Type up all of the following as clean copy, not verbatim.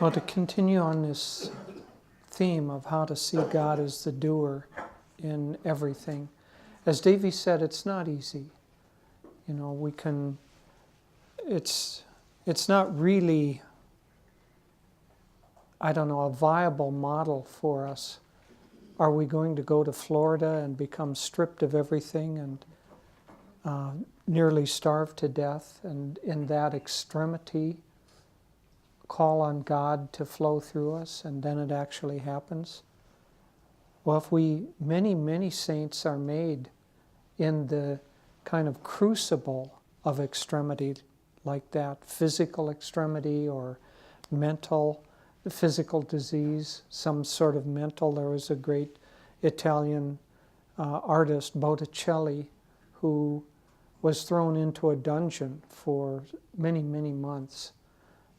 Well, to continue on this theme of how to see God as the doer in everything, as Davy said, it's not easy. You know, it's not really, a viable model for us. Are we going to go to Florida and become stripped of everything and nearly starve to death, and in that extremity call on God to flow through us, and then it actually happens? Well, if many saints are made in the kind of crucible of extremity like that, physical extremity or physical disease, some sort of mental. There was a great Italian artist, Botticelli, who was thrown into a dungeon for many months,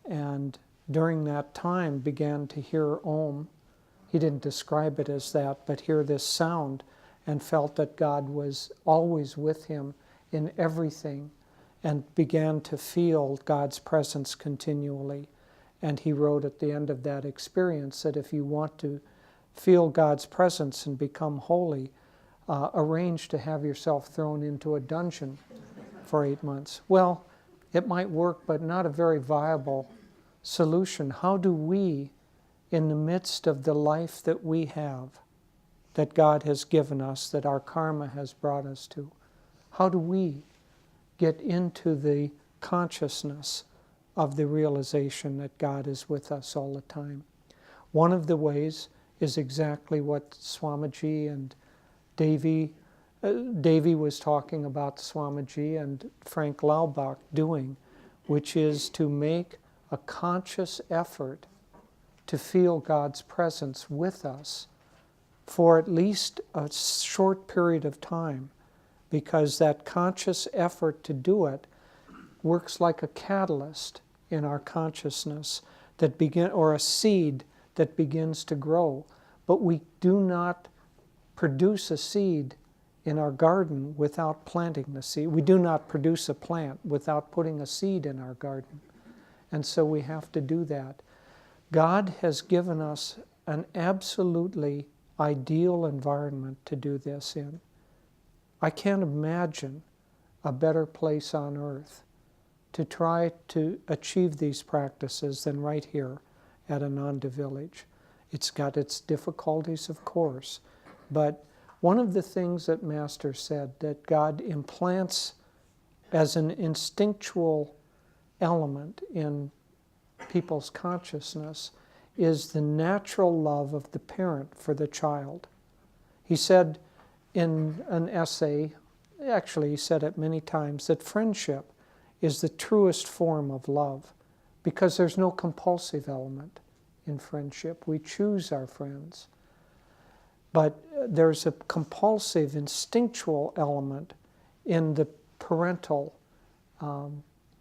and during that time began to hear Om. He didn't describe it as that, but hear this sound, and felt that God was always with him in everything, and began to feel God's presence continually. And he wrote at the end of that experience that if you want to feel God's presence and become holy, arrange to have yourself thrown into a dungeon for 8 months. Well, it might work, but not a very viable solution. How do we, in the midst of the life that we have, that God has given us, that our karma has brought us to, how do we get into the consciousness of the realization that God is with us all the time? One of the ways is exactly what Swamiji and Davy was talking about, Swamiji and Frank Laubach doing, which is to make a conscious effort to feel God's presence with us for at least a short period of time, because that conscious effort to do it works like a catalyst in our consciousness or a seed that begins to grow. But we do not produce a seed in our garden without planting the seed. We do not produce a plant without putting a seed in our garden. And so we have to do that. God has given us an absolutely ideal environment to do this in. I can't imagine a better place on earth to try to achieve these practices than right here at Ananda Village. It's got its difficulties, of course, but one of the things that Master said that God implants as an instinctual element in people's consciousness is the natural love of the parent for the child. He said in an essay, actually he said it many times, that friendship is the truest form of love, because there's no compulsive element in friendship. We choose our friends. But there's a compulsive, instinctual element in the parental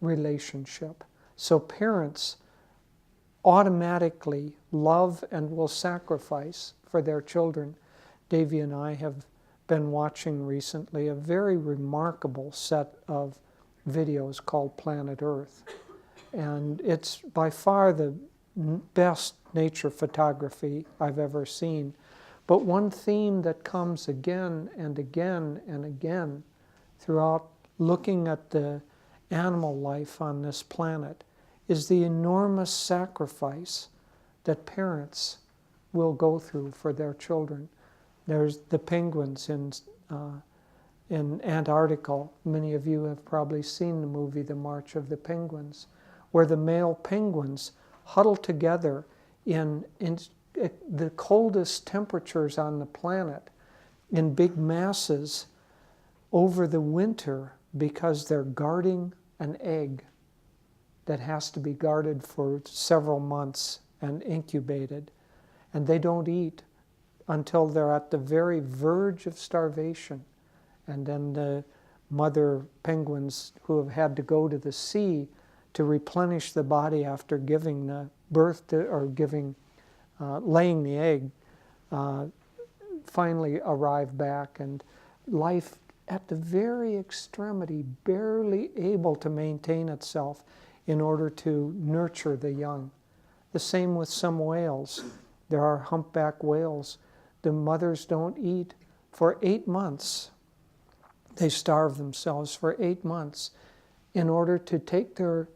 relationship. So parents automatically love and will sacrifice for their children. Davy and I have been watching recently a very remarkable set of videos called Planet Earth. And it's by far the best nature photography I've ever seen. But one theme that comes again and again and again throughout looking at the animal life on this planet is the enormous sacrifice that parents will go through for their children. There's the penguins in Antarctica. Many of you have probably seen the movie The March of the Penguins, where the male penguins huddle together in the coldest temperatures on the planet in big masses over the winter, because they're guarding an egg that has to be guarded for several months and incubated. And they don't eat until they're at the very verge of starvation. And then the mother penguins, who have had to go to the sea to replenish the body after giving the birth to, or laying the egg, finally arrive back, and life at the very extremity, barely able to maintain itself in order to nurture the young. The same with some whales. There are humpback whales. The mothers don't eat for 8 months. They starve themselves for 8 months in order to take their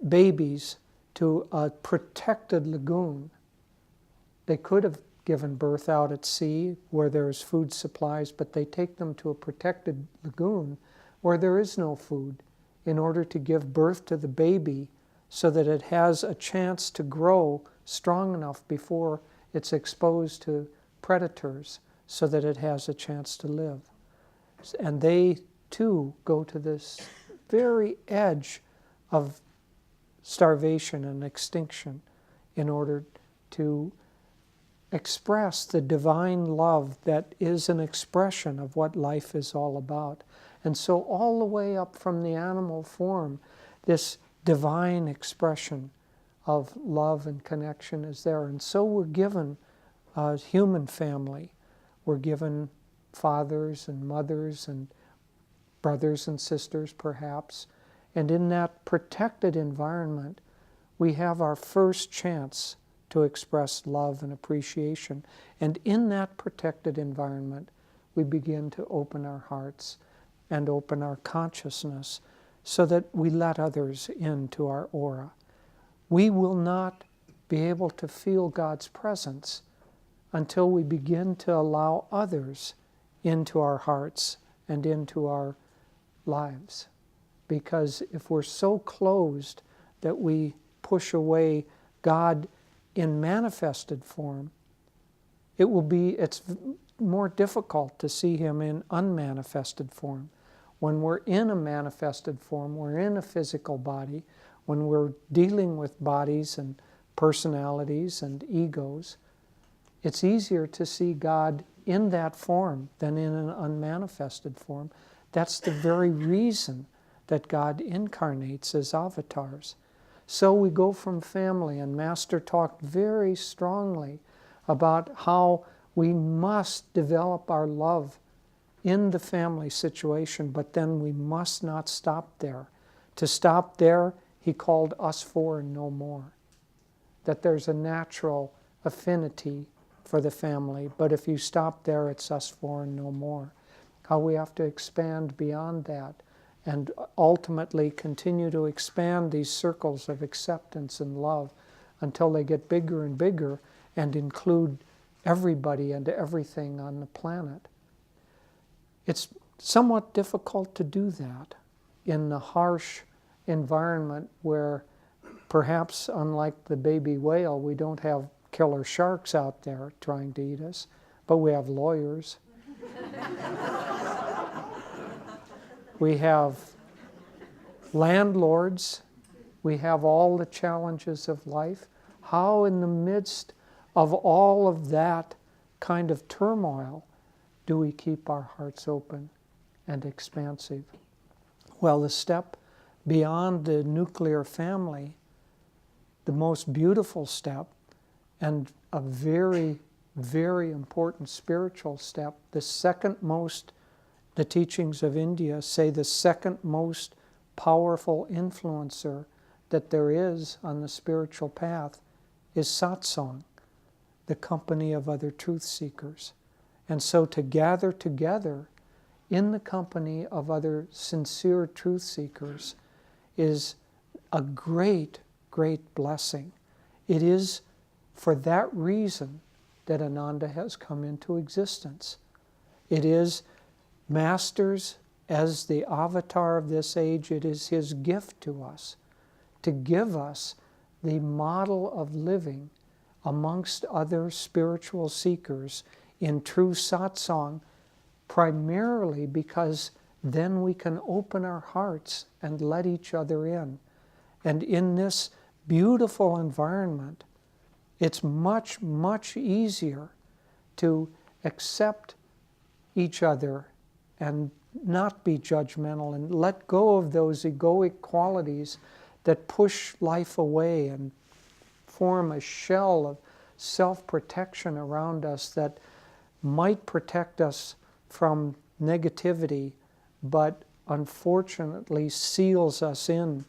babies to a protected lagoon. They could have given birth out at sea where there's food supplies, but they take them to a protected lagoon where there is no food in order to give birth to the baby so that it has a chance to grow strong enough before it's exposed to predators so that it has a chance to live. And they too go to this very edge of starvation and extinction in order to express the divine love that is an expression of what life is all about. And so all the way up from the animal form, this divine expression of love and connection is there. And so we're given a human family. We're given fathers and mothers and brothers and sisters perhaps. And in that protected environment, we have our first chance to express love and appreciation. And in that protected environment, we begin to open our hearts and open our consciousness so that we let others into our aura. We will not be able to feel God's presence until we begin to allow others into our hearts and into our lives. Because if we're so closed that we push away God in manifested form, it's more difficult to see Him in unmanifested form. When we're in a manifested form, we're in a physical body, when we're dealing with bodies and personalities and egos, it's easier to see God in that form than in an unmanifested form. That's the very reason that God incarnates as avatars. So we go from family, and Master talked very strongly about how we must develop our love in the family situation, but then we must not stop there. To stop there, he called us four and no more. That there's a natural affinity for the family, but if you stop there, it's us four and no more. How we have to expand beyond that and ultimately continue to expand these circles of acceptance and love until they get bigger and bigger and include everybody and everything on the planet. It's somewhat difficult to do that in the harsh environment where perhaps, unlike the baby whale, we don't have killer sharks out there trying to eat us, but we have lawyers. We have landlords. We have all the challenges of life. How in the midst of all of that kind of turmoil do we keep our hearts open and expansive? Well, the step beyond the nuclear family, the most beautiful step and a very, very important spiritual step, the second most, the teachings of India say the second most powerful influencer that there is on the spiritual path is satsang, the company of other truth seekers. And so to gather together in the company of other sincere truth seekers is a great, great blessing. It is for that reason that Ananda has come into existence. It is Master's, as the avatar of this age, it is his gift to us to give us the model of living amongst other spiritual seekers in true satsang, primarily because then we can open our hearts and let each other in. And in this beautiful environment, it's much, much easier to accept each other and not be judgmental and let go of those egoic qualities that push life away and form a shell of self-protection around us that might protect us from negativity, but unfortunately seals us in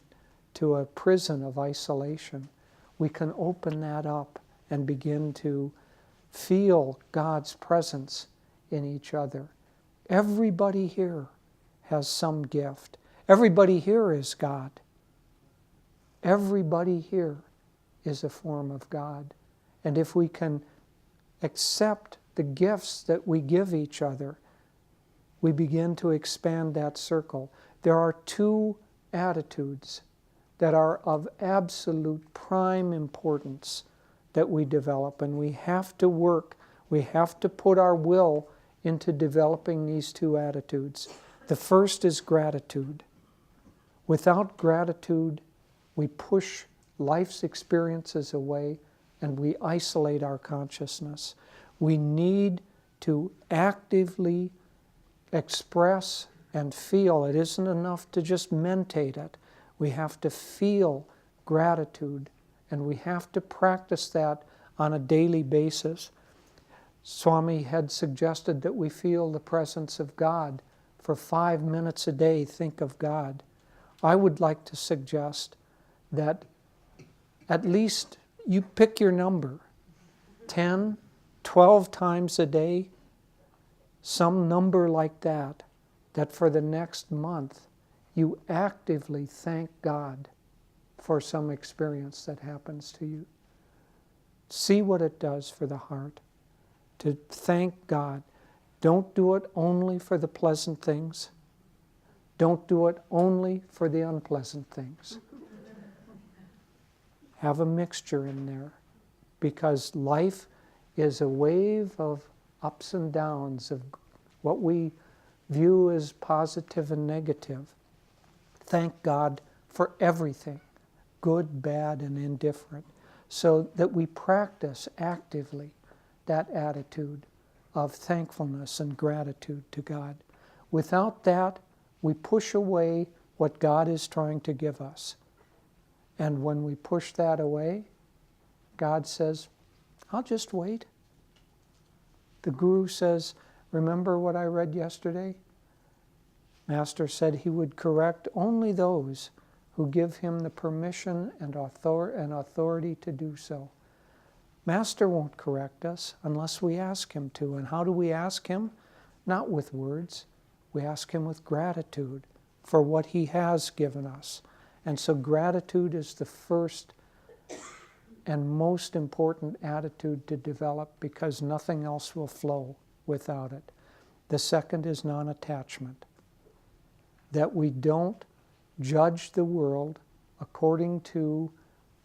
to a prison of isolation. we can open that up and begin to feel God's presence in each other. Everybody here has some gift. Everybody here is God. Everybody here is a form of God. And if we can accept the gifts that we give each other, we begin to expand that circle. There are two attitudes that are of absolute prime importance that we develop, and we have to work, we have to put our will into developing these two attitudes. The first is gratitude. Without gratitude, we push life's experiences away and we isolate our consciousness. We need to actively express and feel. It isn't enough to just mentate it. We have to feel gratitude, and we have to practice that on a daily basis. Swami had suggested that we feel the presence of God for 5 minutes a day. Think of God. I would like to suggest that at least you pick your number, 10, 12 times a day, some number like that, that for the next month you actively thank God for some experience that happens to you. See what it does for the heart, to thank God. Don't do it only for the pleasant things. Don't do it only for the unpleasant things. Have a mixture in there, because life is a wave of ups and downs, of what we view as positive and negative. Thank God for everything, good, bad, and indifferent, so that we practice actively that attitude of thankfulness and gratitude to God. Without that, we push away what God is trying to give us. And when we push that away, God says, I'll just wait. The Guru says, remember what I read yesterday? Master said he would correct only those who give him the permission and authority to do so. Master won't correct us unless we ask him to. And how do we ask him? Not with words. We ask him with gratitude for what he has given us. And so gratitude is the first and most important attitude to develop, because nothing else will flow without it. The second is non-attachment. That we don't judge the world according to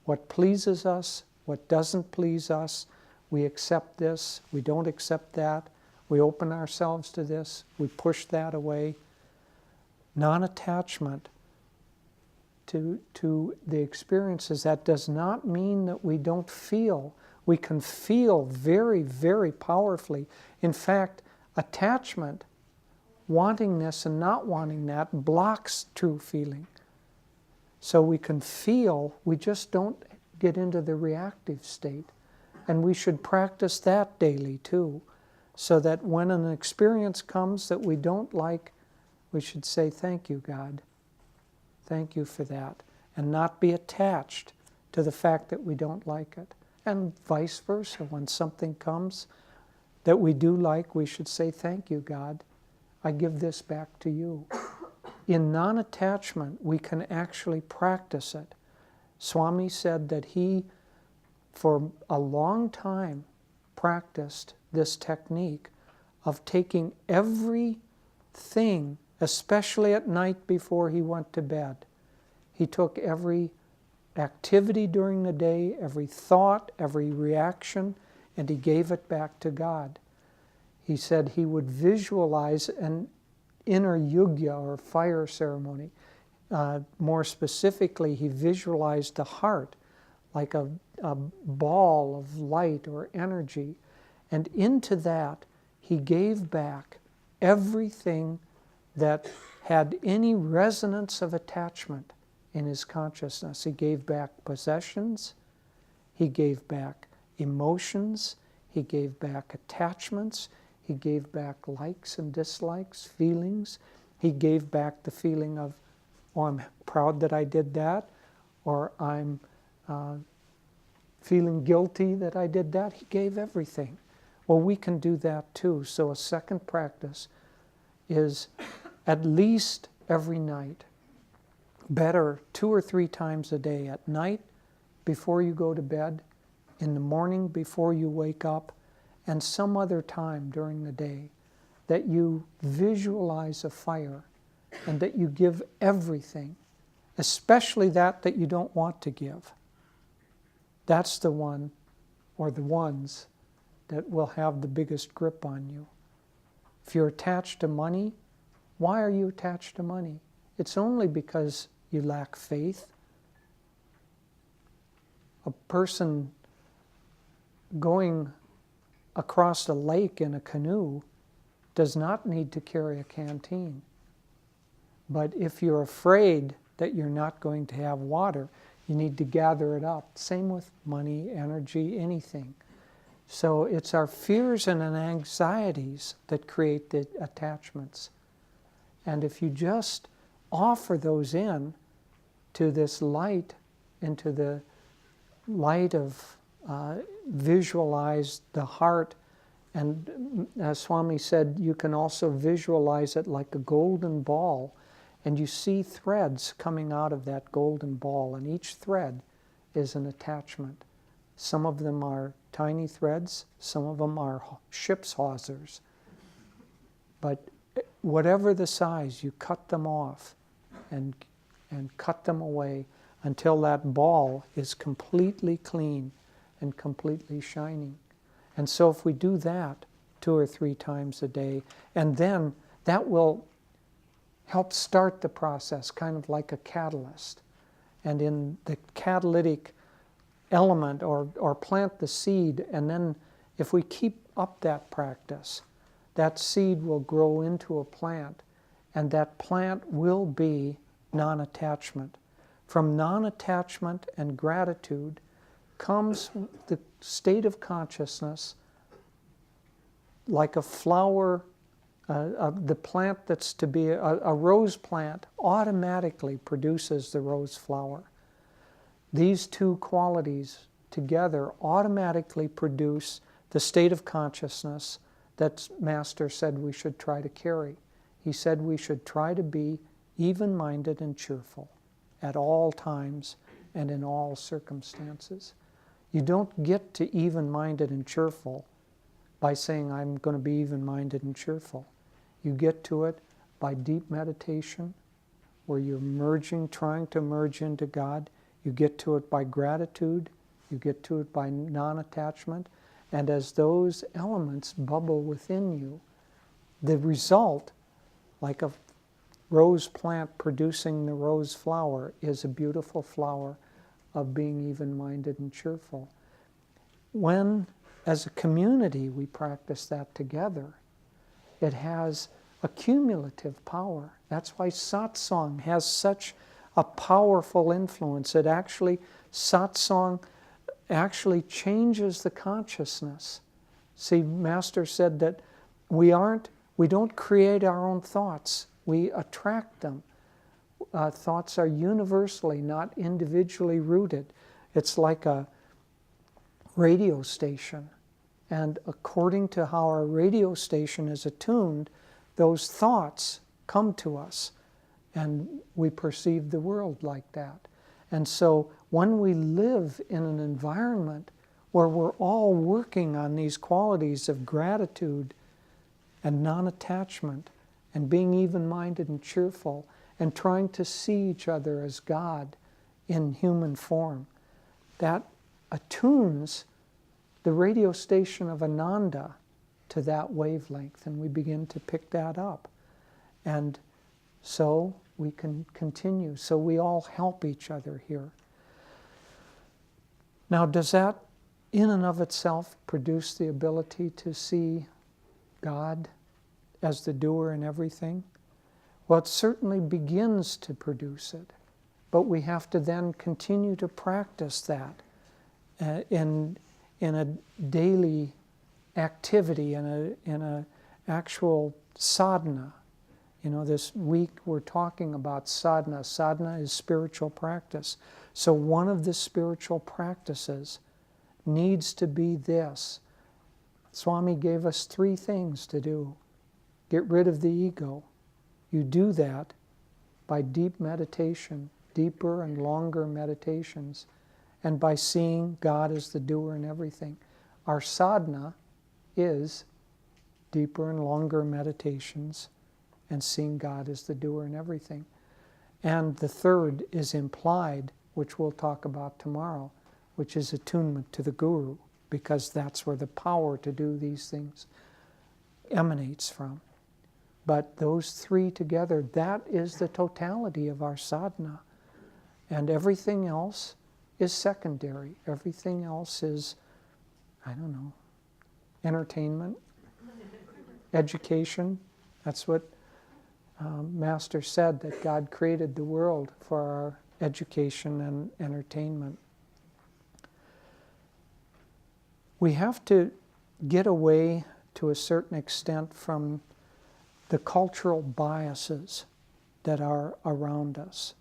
what pleases us, what doesn't please us. We accept this, we don't accept that. We open ourselves to this, we push that away. Non-attachment to the experiences. That does not mean that we don't feel. We can feel very, very powerfully. In fact, attachment, wanting this and not wanting that, blocks true feeling. So we can feel, we just don't get into the reactive state. And we should practice that daily too, so that when an experience comes that we don't like, we should say, thank you, God. Thank you for that. And not be attached to the fact that we don't like it. And vice versa. When something comes that we do like, we should say, thank you, God. I give this back to you. In non-attachment, we can actually practice it. Swami said that he, for a long time, practiced this technique of taking everything, especially at night before he went to bed. He took every activity during the day, every thought, every reaction, and he gave it back to God. He said he would visualize an inner yugya, or fire ceremony. More specifically, he visualized the heart like a ball of light or energy. And into that, he gave back everything that had any resonance of attachment in his consciousness. He gave back possessions, he gave back emotions, he gave back attachments, he gave back likes and dislikes, feelings. He gave back the feeling of, oh, I'm proud that I did that, or I'm feeling guilty that I did that. He gave everything. Well, we can do that too. So a second practice is at least every night, better 2 or 3 times a day, at night before you go to bed, in the morning before you wake up, and some other time during the day, that you visualize a fire and that you give everything, especially that you don't want to give. That's the one or the ones that will have the biggest grip on you. If you're attached to money, why are you attached to money? It's only because you lack faith. A person going across a lake in a canoe does not need to carry a canteen. But if you're afraid that you're not going to have water, you need to gather it up. Same with money, energy, anything. So it's our fears and anxieties that create the attachments. And if you just offer those in to this light, into the light of visualize the heart, and as Swami said, you can also visualize it like a golden ball, and you see threads coming out of that golden ball, and each thread is an attachment. Some of them are tiny threads, some of them are ship's hawsers. But whatever the size, you cut them off and cut them away until that ball is completely clean and completely shining. And so if we do that 2 or 3 times a day, and then that will help start the process, kind of like a catalyst. And in the catalytic element, or plant the seed, and then if we keep up that practice, that seed will grow into a plant, and that plant will be non-attachment. From non-attachment and gratitude comes the state of consciousness, like a flower, the plant that's to be a rose plant automatically produces the rose flower. These two qualities together automatically produce the state of consciousness that Master said we should try to carry. He said we should try to be even-minded and cheerful at all times and in all circumstances. You don't get to even-minded and cheerful by saying, I'm going to be even-minded and cheerful. You get to it by deep meditation, where you're trying to merge into God. You get to it by gratitude. You get to it by non-attachment. And as those elements bubble within you, the result, like a rose plant producing the rose flower, is a beautiful flower of being even-minded and cheerful. When, as a community, we practice that together, it has a cumulative power. That's why satsang has such a powerful influence. Satsang actually changes the consciousness. See, Master said that we don't create our own thoughts, we attract them. Thoughts are universally, not individually rooted. It's like a radio station. And according to how our radio station is attuned, those thoughts come to us, and we perceive the world like that. And so when we live in an environment where we're all working on these qualities of gratitude and non-attachment and being even-minded and cheerful and trying to see each other as God in human form, that attunes the radio station of Ananda to that wavelength, and we begin to pick that up. And so we can continue. So we all help each other here. Now, does that in and of itself produce the ability to see God as the doer in everything? Well, it certainly begins to produce it, but we have to then continue to practice that in a daily activity, in a actual sadhana. You know, this week we're talking about sadhana. Sadhana is spiritual practice. So one of the spiritual practices needs to be this. Swami gave us 3 things to do. Get rid of the ego. You do that by deep meditation, deeper and longer meditations, and by seeing God as the doer in everything. Our sadhana is deeper and longer meditations and seeing God as the doer in everything. And the third is implied, which we'll talk about tomorrow, which is attunement to the Guru, because that's where the power to do these things emanates from. But those 3 together, that is the totality of our sadhana. And everything else is secondary. Everything else is, I don't know, entertainment, education. That's what Master said, that God created the world for our education and entertainment. We have to get away to a certain extent from the cultural biases that are around us.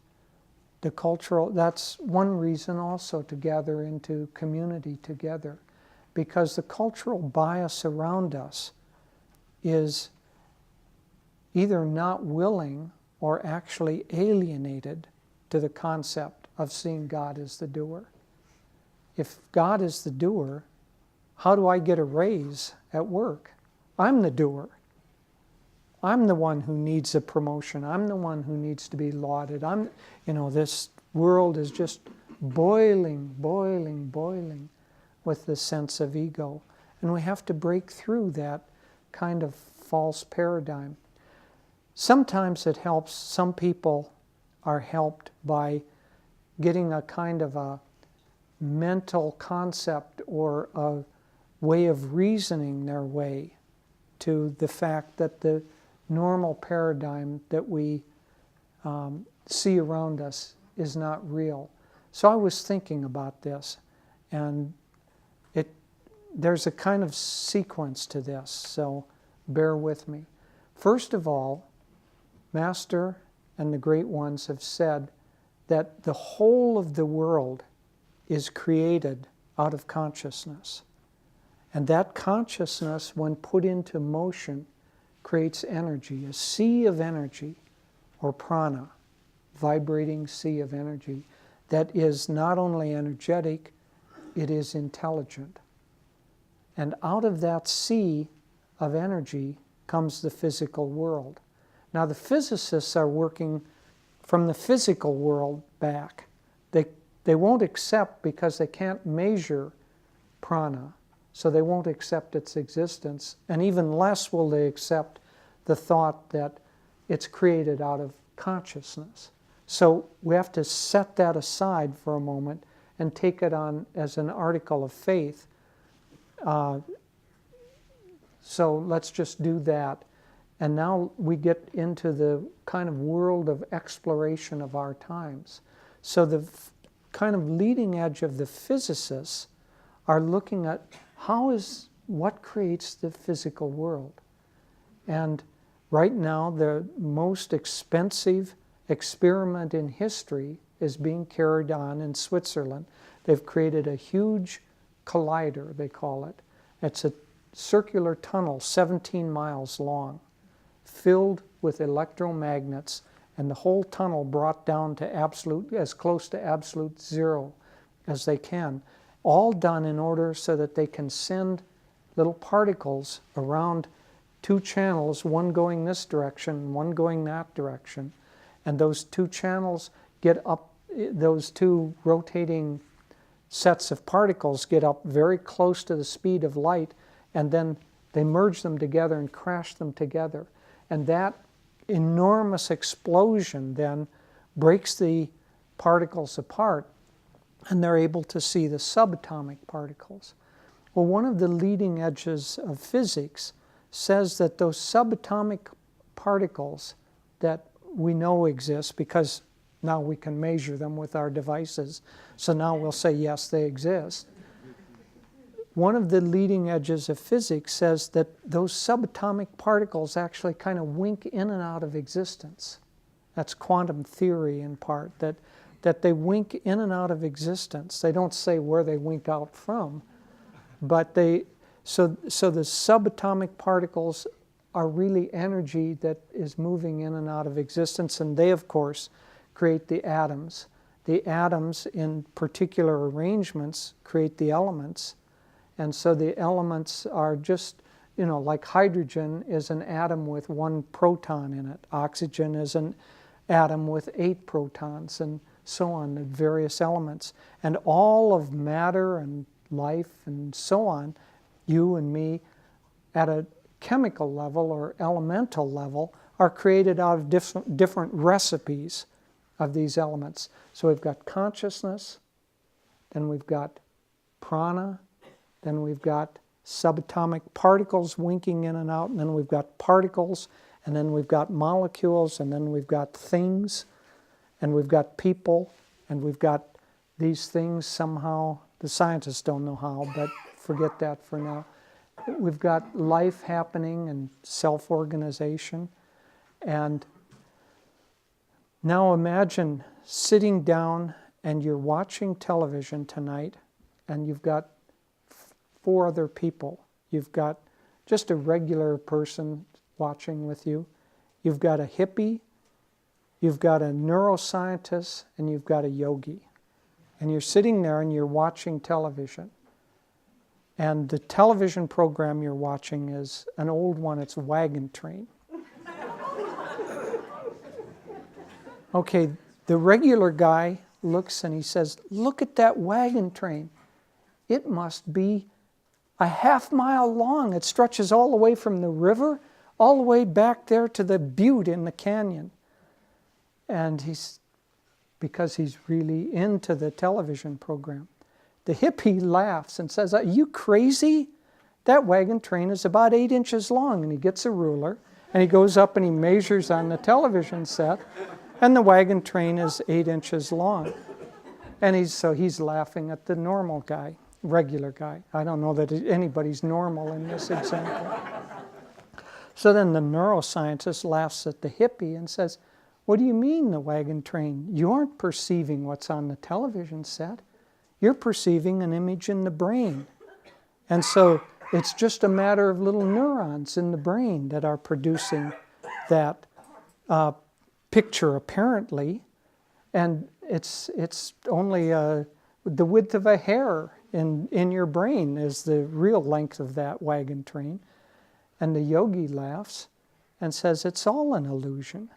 That's one reason also to gather into community together, because the cultural bias around us is either not willing or actually alienated to the concept of seeing God as the doer. If God is the doer, how do I get a raise at work? I'm the doer. I'm the one who needs a promotion. I'm the one who needs to be lauded. This world is just boiling with the sense of ego. And we have to break through that kind of false paradigm. Sometimes it helps. Some people are helped by getting a kind of a mental concept or a way of reasoning their way to the fact that the normal paradigm that we see around us is not real. So I was thinking about this, and there's a kind of sequence to this, so bear with me. First of all, Master and the great ones have said that the whole of the world is created out of consciousness. And that consciousness, when put into motion, creates energy, a sea of energy, or prana, vibrating sea of energy, that is not only energetic, it is intelligent. And out of that sea of energy comes the physical world. Now the physicists are working from the physical world back. They won't accept, because they can't measure prana, so they won't accept its existence, and even less will they accept the thought that it's created out of consciousness. So we have to set that aside for a moment and take it on as an article of faith. So let's just do that. And now we get into the kind of world of exploration of our times. So the kind of leading edge of the physicists are looking at what creates the physical world. And right now, the most expensive experiment in history is being carried on in Switzerland. They've created a huge collider, they call it. It's a circular tunnel 17 miles long, filled with electromagnets, and the whole tunnel brought down to as close to absolute zero as they can. All done in order so that they can send little particles around 2 channels, one going this direction, one going that direction. And those 2 channels get up, those 2 rotating sets of particles get up very close to the speed of light, and then they merge them together and crash them together. And that enormous explosion then breaks the particles apart, and they're able to see the subatomic particles. Well, one of the leading edges of physics says that those subatomic particles that we know exist, because now we can measure them with our devices, so now we'll say, yes, they exist. One of the leading edges of physics says that those subatomic particles actually kind of wink in and out of existence. That's quantum theory in part, that they wink in and out of existence. They don't say where they wink out from, But so the subatomic particles are really energy that is moving in and out of existence, and they, of course, create the atoms. The atoms, in particular arrangements, create the elements. And so the elements are just, like hydrogen is an atom with 1 proton in it. Oxygen is an atom with 8 protons, and so on, the various elements. And all of matter and life and so on, you and me, at a chemical level or elemental level, are created out of different recipes of these elements. So we've got consciousness, then we've got prana, then we've got subatomic particles winking in and out, and then we've got particles, and then we've got molecules, and then we've got things, and we've got people, and we've got these things somehow. The scientists don't know how, but forget that for now. We've got life happening and self-organization. And now imagine sitting down and you're watching television tonight, and you've got 4 other people. You've got just a regular person watching with you. You've got a hippie, you've got a neuroscientist, and you've got a yogi. And you're sitting there and you're watching television. And the television program you're watching is an old one, it's Wagon Train. Okay, the regular guy looks and he says, "Look at that wagon train. It must be a half-mile long. It stretches all the way from the river, all the way back there to the butte in the canyon." And because he's really into the television program. The hippie laughs and says, "Are you crazy? That wagon train is about 8 inches long." And he gets a ruler and he goes up and he measures on the television set, and the wagon train is 8 inches long. And he's laughing at the normal guy, regular guy. I don't know that anybody's normal in this example. So then the neuroscientist laughs at the hippie and says, "What do you mean, the wagon train? You aren't perceiving what's on the television set. You're perceiving an image in the brain. And so it's just a matter of little neurons in the brain that are producing that picture, apparently. And it's only the width of a hair in your brain is the real length of that wagon train." And the yogi laughs and says, "It's all an illusion.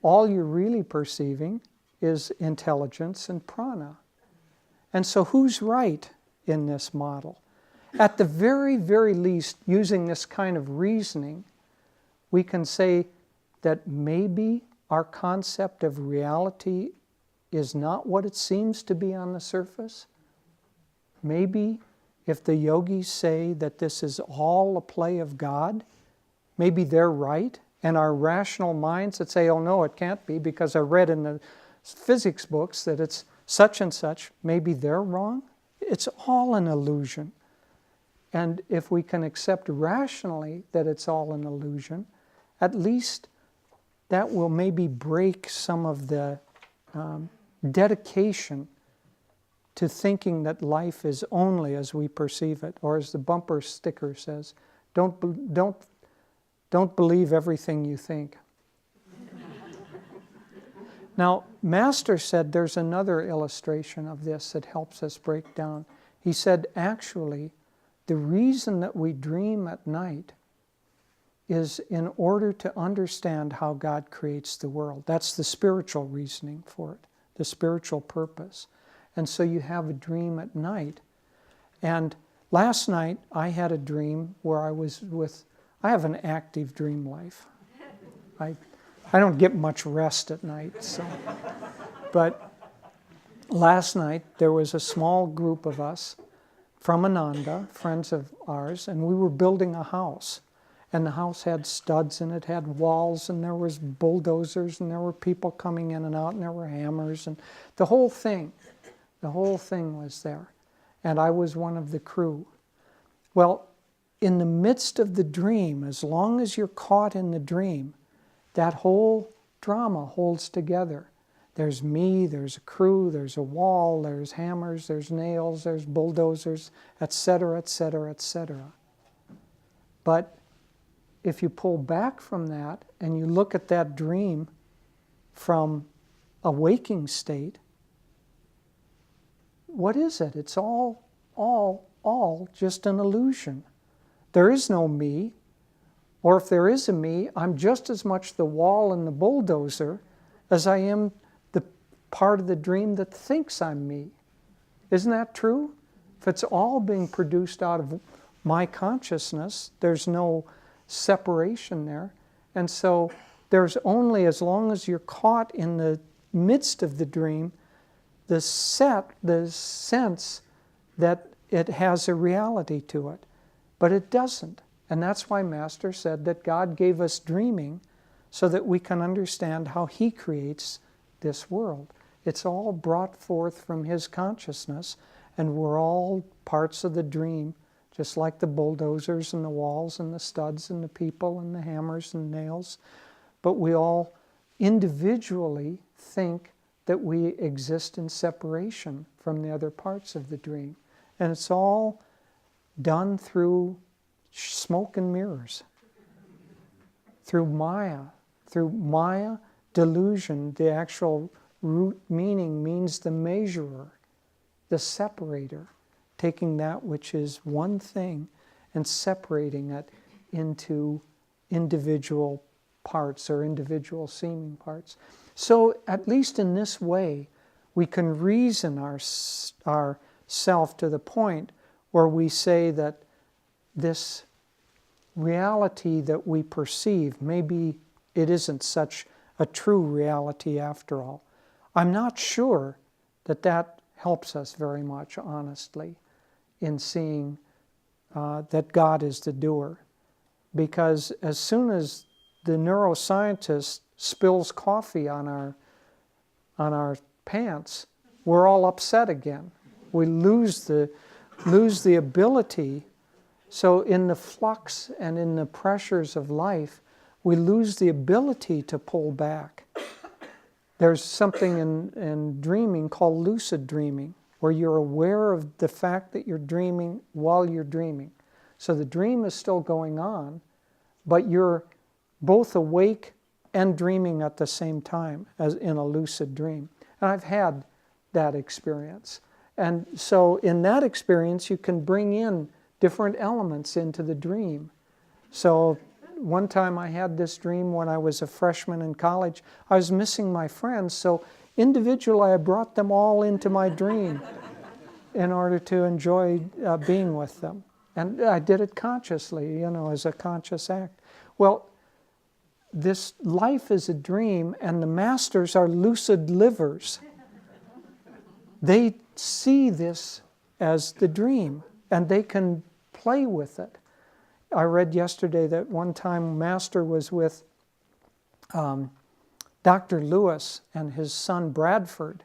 All you're really perceiving is intelligence and prana." And so who's right in this model? At the very, very least, using this kind of reasoning, we can say that maybe our concept of reality is not what it seems to be on the surface. Maybe if the yogis say that this is all a play of God, maybe they're right, and our rational minds that say, "Oh no, it can't be because I read in the physics books that it's such and such," maybe they're wrong. It's all an illusion. And if we can accept rationally that it's all an illusion, at least that will maybe break some of the dedication to thinking that life is only as we perceive it, or as the bumper sticker says, don't believe everything you think. Now, Master said there's another illustration of this that helps us break down. He said, actually, the reason that we dream at night is in order to understand how God creates the world. That's the spiritual reasoning for it, the spiritual purpose. And so you have a dream at night. And last night I had a dream where I have an active dream life. I don't get much rest at night. So. But last night there was a small group of us from Ananda, friends of ours, and we were building a house. And the house had studs and it had walls, and there was bulldozers, and there were people coming in and out, and there were hammers, and the whole thing was there. And I was one of the crew. Well, in the midst of the dream, as long as you're caught in the dream, that whole drama holds together. There's me, there's a crew, there's a wall, there's hammers, there's nails, there's bulldozers, etc., etc., etc. But if you pull back from that and you look at that dream from a waking state, what is it? It's all just an illusion. There is no me, or if there is a me, I'm just as much the wall and the bulldozer as I am the part of the dream that thinks I'm me. Isn't that true? If it's all being produced out of my consciousness, there's no separation there. And so there's only, as long as you're caught in the midst of the dream, the sense that it has a reality to it. But it doesn't. And that's why Master said that God gave us dreaming so that we can understand how He creates this world. It's all brought forth from His consciousness, and we're all parts of the dream, just like the bulldozers and the walls and the studs and the people and the hammers and nails. But we all individually think that we exist in separation from the other parts of the dream. And it's all done through smoke and mirrors, through Maya. Through Maya, delusion, the actual root meaning means the measurer, the separator, taking that which is one thing and separating it into individual parts or individual seeming parts. So at least in this way, we can reason ourself to the point where we say that this reality that we perceive, maybe it isn't such a true reality after all. I'm not sure that that helps us very much, honestly, in seeing that God is the doer. Because as soon as the neuroscientist spills coffee on our pants, we're all upset again. We lose the ability. So in the flux and in the pressures of life, we lose the ability to pull back. There's something in dreaming called lucid dreaming, where you're aware of the fact that you're dreaming while you're dreaming. So the dream is still going on, but you're both awake and dreaming at the same time, as in a lucid dream. And I've had that experience. And so in that experience, you can bring in different elements into the dream. So one time I had this dream when I was a freshman in college. I was missing my friends, so individually I brought them all into my dream in order to enjoy being with them. And I did it consciously, as a conscious act. Well, this life is a dream, and the masters are lucid livers. They see this as the dream, and they can play with it. I read yesterday that one time Master was with Dr. Lewis and his son Bradford,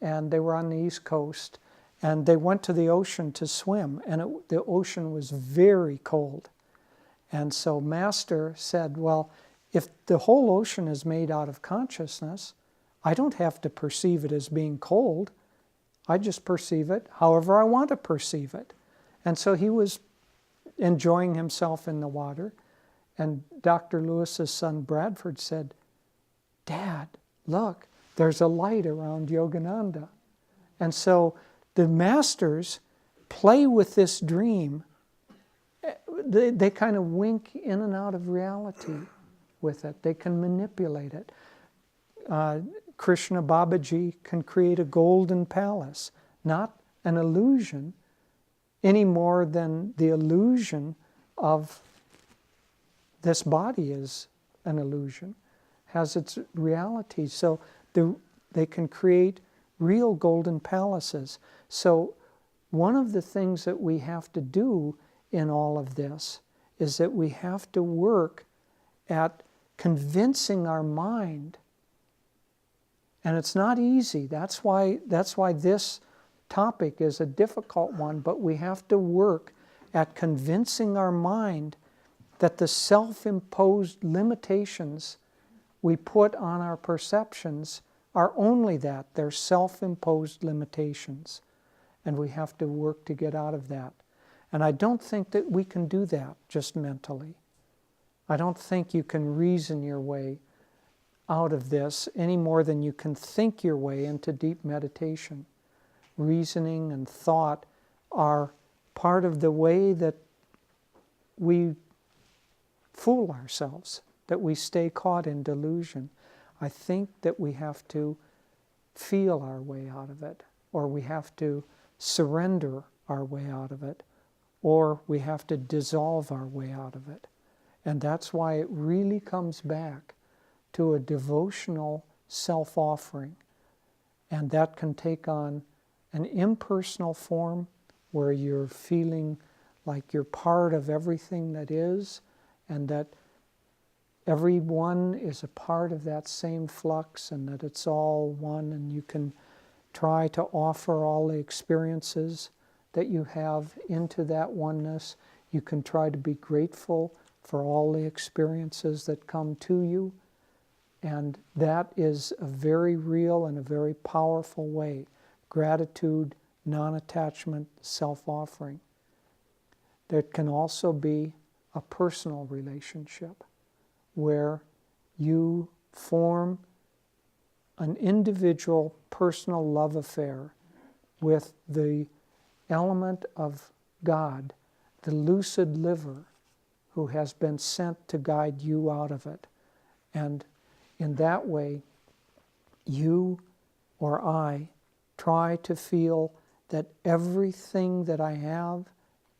and they were on the East Coast, and they went to the ocean to swim, and the ocean was very cold. And so Master said, well, if the whole ocean is made out of consciousness, I don't have to perceive it as being cold. I just perceive it however I want to perceive it. And so he was enjoying himself in the water, and Dr. Lewis's son Bradford said, Dad, look, there's a light around Yogananda. And so the masters play with this dream. They kind of wink in and out of reality with it. They can manipulate it. Krishna Babaji can create a golden palace, not an illusion, any more than the illusion of this body is an illusion, has its reality. So they can create real golden palaces. So one of the things that we have to do in all of this is that we have to work at convincing our mind. And it's not easy. That's why this topic is a difficult one, but we have to work at convincing our mind that the self-imposed limitations we put on our perceptions are only that. They're self-imposed limitations, and we have to work to get out of that. And I don't think that we can do that just mentally. I don't think you can reason your way out of this any more than you can think your way into deep meditation. Reasoning and thought are part of the way that we fool ourselves, that we stay caught in delusion. I think that we have to feel our way out of it, or we have to surrender our way out of it, or we have to dissolve our way out of it. And that's why it really comes back to a devotional self-offering. And that can take on an impersonal form where you're feeling like you're part of everything that is, and that everyone is a part of that same flux, and that it's all one, and you can try to offer all the experiences that you have into that oneness. You can try to be grateful for all the experiences that come to you. And that is a very real and a very powerful way. Gratitude, non-attachment, self-offering. There can also be a personal relationship where you form an individual personal love affair with the element of God, the lucid liver, who has been sent to guide you out of it. And in that way, you or I try to feel that everything that I have,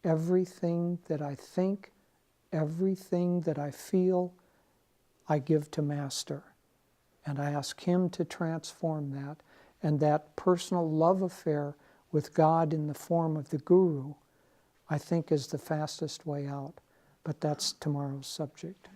everything that I think, everything that I feel, I give to Master. And I ask Him to transform that. And that personal love affair with God in the form of the Guru, I think, is the fastest way out. But that's tomorrow's subject.